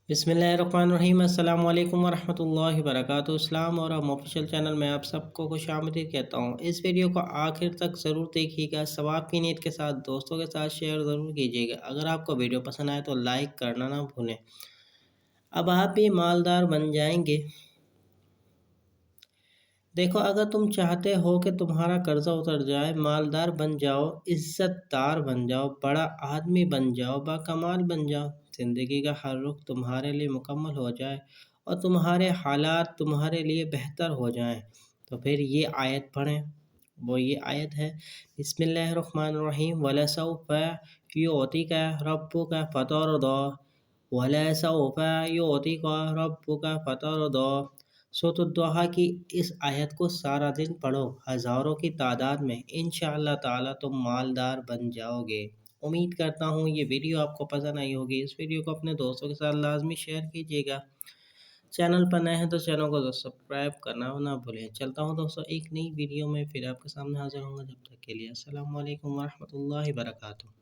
बिस्मिल्लाहिर्रहमानिर्रहीम अस्सलाम वालेकुम वरहमतुल्लाहि वबरकातुहू। इस्लाम और हम ऑफिशियल चैनल में आप सबको खुश आमदीद कहता हूँ। इस वीडियो को आखिर तक ज़रूर देखिएगा, सवाब की नीयत के साथ दोस्तों के साथ शेयर ज़रूर कीजिएगा। अगर आपको वीडियो पसंद आए तो लाइक करना ना भूलें। अब आप भी मालदार बन जाएंगे। देखो, अगर तुम चाहते हो कि तुम्हारा कर्जा उतर जाए, मालदार बन जाओ, इज्जतदार बन जाओ, बड़ा आदमी बन जाओ, बाकमाल बन जाओ, ज़िंदगी का हर रुख तुम्हारे लिए मुकम्मल हो जाए और तुम्हारे हालात तुम्हारे लिए बेहतर हो जाएं, तो फिर ये आयत पढ़ें। वो ये आयत है, बिस्मिल्लाहिर्रहमानिर्रहीम, वलसौफ युअतिका रब्बुका फतरदा, वलसौफ युअतिका रब्बुका फतरदा। सूरत-उद-दुहा की इस आयत को सारा दिन पढ़ो, हज़ारों की तादाद में, इंशाअल्लाह ताला तुम मालदार बन जाओगे। उम्मीद करता हूँ ये वीडियो आपको पसंद आई होगी। इस वीडियो को अपने दोस्तों के साथ लाज़मी शेयर कीजिएगा। चैनल पर नए हैं तो चैनल को सब्सक्राइब करना ना भूलें। चलता हूँ दोस्तों, एक नई वीडियो में फिर आपके सामने हाज़िर होऊँगा। जब तक के लिए अस्सलामु अलैकुम वरहमतुल्लाहि वबरकातुहू।